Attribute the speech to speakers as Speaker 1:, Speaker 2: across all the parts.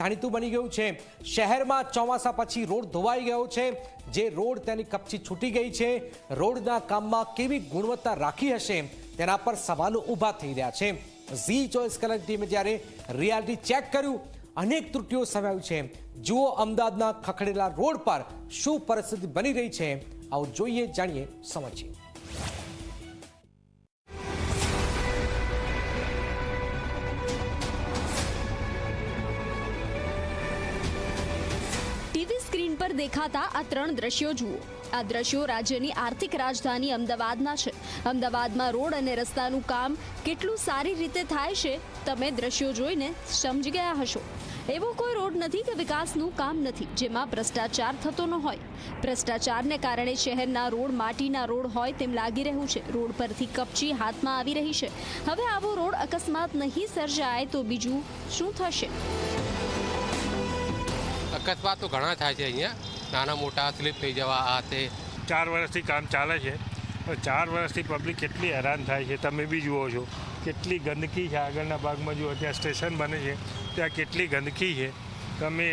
Speaker 1: જાણીતું બની ગયું છે। શહેરમાં ચોમાસા પછી રોડ ધોવાઈ ગયો છે। જે રોડ તેની કપચી છૂટી ગઈ છે। રોડના કામમાં કેવી ગુણવત્તા રાખી હશે તેના પર સવાલો ઊભા થઈ રહ્યા છે। ઝી24 કલાક ટીમે જ્યારે રિયાલિટી ચેક કર્યું, અનેક ત્રુટીઓ સામે આવી છે। જુઓ અમદાવાદના ખખડેલા રોડ પર શું પરિસ્થિતિ બની રહી છે, આવો જોઈએ, જાણીએ, સમજીએ।
Speaker 2: ટીવી સ્ક્રીન પર દેખાતા આ ત્રણ દ્રશ્યો જુઓ। આ દ્રશ્યો રાજ્યની આર્થિક રાજધાની અમદાવાદના છે। અમદાવાદમાં રોડ અને રસ્તાનું કામ કેટલું સારી રીતે થાય છે તમે દ્રશ્યો જોઈને સમજી ગયા હશો। એવો કોઈ રોડ નથી કે વિકાસનું કામ નથી જેમાં ભ્રષ્ટાચાર થતો ન હોય। ભ્રષ્ટાચારને કારણે શહેરના રોડ માટીના રોડ હોય તેમ લાગી રહ્યું છે। રોડ પરથી કપચી હાથમાં આવી રહી છે। હવે આવો રોડ અકસ્માત નહીં સર્જાય તો બીજું શું થશે?
Speaker 3: અકસ્માત તો ઘણા થાય છે અહીંયા, નાના મોટા સ્લીપ થઈ જવા આ તે।
Speaker 4: 4 વર્ષથી કામ ચાલે છે, 4 વર્ષથી પબ્લિક કેટલી હેરાન થાય છે તમે બી જુઓ છો। કેટલી ગંદકી છે આગળના ભાગમાં જુઓ, ત્યાં સ્ટેશન બને છે ત્યાં કેટલી ગંદકી છે। તમે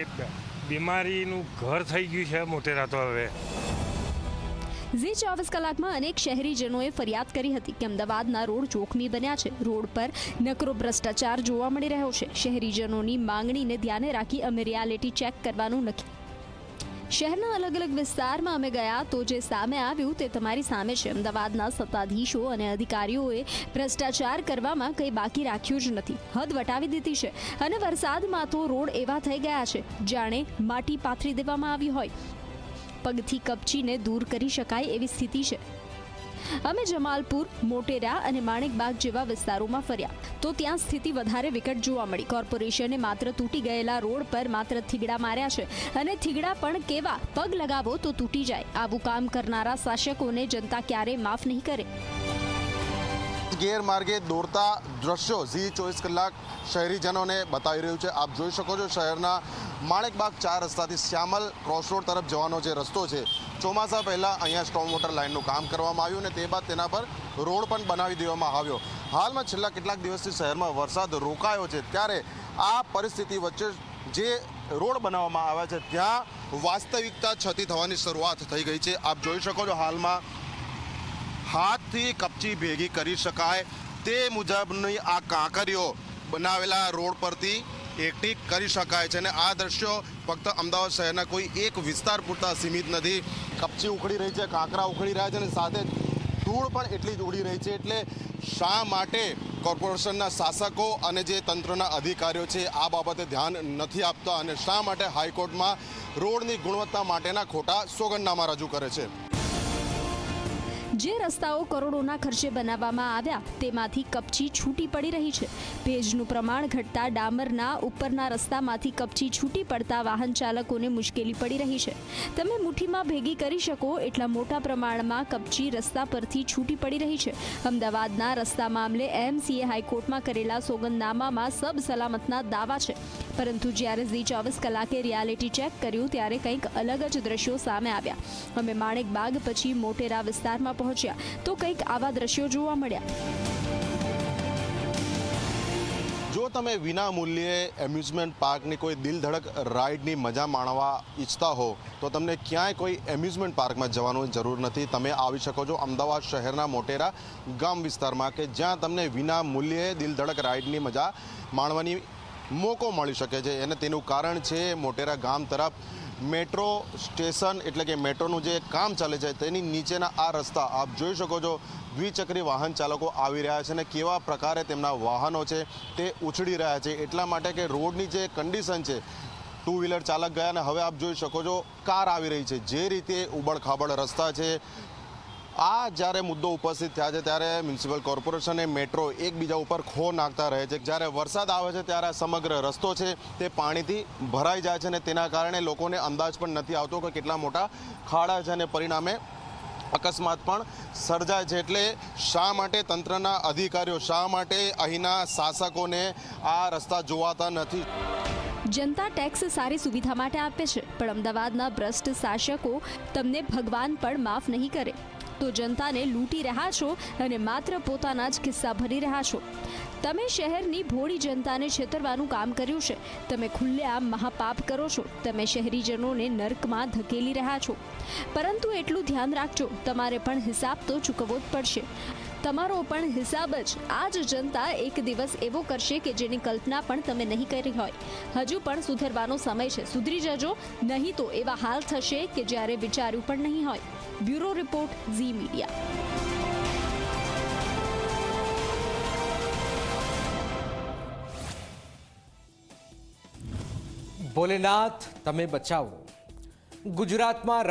Speaker 4: બીમારીનું ઘર થઈ ગયું છે મોટેરા તો હવે।
Speaker 2: ઝી24 કલાકમાં અનેક શહેરીજનોએ ફરિયાદ કરી હતી કે અમદાવાદના રોડ જોખમી બન્યા છે। રોડ પર નકરો ભ્રષ્ટાચાર જોવા મળી રહ્યો છે। શહેરીજનોની માંગણીને ધ્યાને રાખી અમે રિયાલિટી ચેક કરવાનું નક્કી। શહેરના અલગ અલગ વિસ્તારમાં અમે ગયા તો જે સામે આવ્યું તે તમારી સામે છે। અમદાવાદના સત્તાધીશો અને અધિકારીઓએ ભ્રષ્ટાચાર કરવામાં કંઈ બાકી રાખ્યું જ નથી, હદ વટાવી દીધી છે। અને વરસાદમાં તો રોડ એવા થઈ ગયા છે જાણે માટી પાથરી દેવામાં આવી હોય। પગથી કપચીને દૂર કરી શકાય એવી સ્થિતિ છે। અમે જમાલપુર, મોટેરા અને માણેકબાગ જેવા વિસ્તારોમાં ફર્યા તો ત્યાં સ્થિતિ વધારે વિકટ જોવા મળી। કોર્પોરેશને માત્ર તૂટી ગયેલા રોડ પર માત્ર થીગડા માર્યા છે, અને થીગડા પણ કેવા, પગ લગાવો તો તૂટી જાય। આવું કામ કરનારા શાસકોને જનતા ક્યારે માફ નહીં કરે।
Speaker 5: ગેરમાર્ગે દોડતા દ્રશ્યો ઝી24 કલાક શહેરીજનોને બતાવી રહ્યું છે। આપ જોઈ શકો છો શહેરના માણેકબાગ 4 રસ્તાથી શ્યામલ ક્રોસ રોડ તરફ જવાનો જે રસ્તો છે, ચોમાસા પહેલાં અહીંયા સ્ટોમ વોટર લાઇનનું કામ કરવામાં આવ્યું અને તે બાદ તેના પર રોડ પણ બનાવી દેવામાં આવ્યો। હાલમાં છેલ્લા કેટલાક દિવસથી શહેરમાં વરસાદ રોકાયો છે, ત્યારે આ પરિસ્થિતિ વચ્ચે જે રોડ બનાવવામાં આવ્યા છે ત્યાં વાસ્તવિકતા છતી થવાની શરૂઆત થઈ ગઈ છે। આપ જોઈ શકો છો હાલમાં હાથથી કપચી ભેગી કરી શકાય તે મુજબની આ કાંકરીઓ બનાવેલા રોડ પરથી એકઠી કરી શકાય છે। અને આ દ્રશ્યો ફક્ત અમદાવાદ શહેરના કોઈ એક વિસ્તાર પૂરતા સીમિત નથી। કપચી ઉખડી રહી છે, કાંકરા ઉખડી રહ્યા છે અને સાથે ધૂળ પણ એટલી જ ઉડી રહી છે। એટલે શા માટે કોર્પોરેશનના શાસકો અને જે તંત્રના અધિકારીઓ છે આ બાબતે ધ્યાન નથી આપતા, અને શા માટે હાઈકોર્ટમાં રોડની ગુણવત્તા માટેના ખોટા સોગંદનામા રજૂ કરે છે?
Speaker 2: જે રસ્તાઓ કરોડોના ખર્ચે બનાવવામાં આવ્યા તેમાંથી કપચી છૂટી પડી રહી છે। ભેજનું પ્રમાણ ઘટતા ડામરના ઉપરના રસ્તામાંથી કપચી છૂટી પડતા વાહન ચાલકોને મુશ્કેલી પડી રહી છે। તમે મુઠ્ઠીમાં ભેગી કરી શકો એટલા મોટા પ્રમાણમાં કપચી રસ્તા પરથી છૂટી પડી રહી છે। અમદાવાદના રસ્તા મામલે એમસીએ હાઈકોર્ટમાં કરેલા સોગંદનામામાં સબ સલામતના દાવા છે, પરંતુ જ્યારે ઝી24 કલાકે રિયાલિટી ચેક કર્યું ત્યારે કંઈક અલગ જ દ્રશ્યો સામે આવ્યા। અમે માણેકબાગ પછી મોટેરા વિસ્તારમાં પહોંચ્યા તો કંઈક આવા દ્રશ્યો જોવા મળ્યા।
Speaker 5: જો તમે વિના મૂલ્યે એમ્યુઝમેન્ટ પાર્કની કોઈ દિલ ધડક રાઇડની મજા માણવા ઈચ્છતા હો તો તમને ક્યાંય કોઈ એમ્યુઝમેન્ટ પાર્કમાં જવાની જરૂર નથી। તમે આવી શકો છો અમદાવાદ શહેરના મોટેરા ગામ વિસ્તારમાં કે જ્યાં તમને વિના મૂલ્યે દિલ ધડક રાઇડની મજા માણવાની મોકો મળી શકે છે। અને તેનું કારણ છે મોટેરા ગામ તરફ મેટ્રો સ્ટેશન એટલે કે મેટ્રોનું જે કામ ચાલે છે તેની નીચેના આ રસ્તા આપ જોઈ શકો છો। દ્વિચક્રી વાહન ચાલકો આવી રહ્યા છે અને કેવા પ્રકારે તેમના વાહનો છે તે ઉછળી રહ્યા છે, એટલા માટે કે રોડની જે કન્ડિશન છે, 2 વ્હીલર ચાલક ગયા અને હવે આપ જોઈ શકો છો કાર આવી રહી છે। જે રીતે ઉબડખાબડ રસ્તા છે, આ જ્યારે મુદ્દો ઉપસ્થિત થયા છે ત્યારે મ્યુનિસિપલ કોર્પોરેશન અને મેટ્રો એકબીજા ઉપર ખો નાખતા રહે છે। જ્યારે વરસાદ આવે છે ત્યારે સમગ્ર રસ્તો છે તે પાણીથી ભરાઈ જાય છે અને તેના કારણે લોકોને અંદાજ પણ નથી આવતો કે કેટલા મોટા ખાડા છે અને પરિણામે અકસ્માત પણ સર્જાય છે। એટલે શા માટે તંત્રના અધિકારીઓ, શા માટે અહીંના શાસકોને આ રસ્તા જોવાતા નથી?
Speaker 2: જનતા ટેક્સ સારી સુવિધા માટે આપે છે, પણ અમદાવાદના ભ્રષ્ટ શાસકો તમને ભગવાન પણ માફ નહીં કરે। તો જનતાને લૂંટી રહ્યા છો અને માત્ર પોતાના જ કિસ્સા ભરી રહ્યા છો. તમે શહેરની ભોળી જનતાને છેતરવાનું કામ કર્યું છે. તમે ખુલ્લેઆમ મહાપાપ કરો છો. તમે શહેરીજનોને નર્કમાં ધકેલી રહ્યા છો. પરંતુ એટલું ધ્યાન રાખજો, તમારે પણ હિસાબ તો ચૂકવવો જ પડશે. તમારો પણ હિસાબ જ આ જ જનતા એક દિવસ એવો કરશે કે જેની કલ્પના પણ તમે નહીં કરી હોય. હજુ પણ સુધરવાનો સમય છે. સુધરી જજો, નહીં તો એવા હાલ થશે કે જ્યારે વિચાર્યું પણ નહીં હોય. Bureau report, Zee media.
Speaker 1: Bholenath તમે બચાવો. ગુજરાતમાં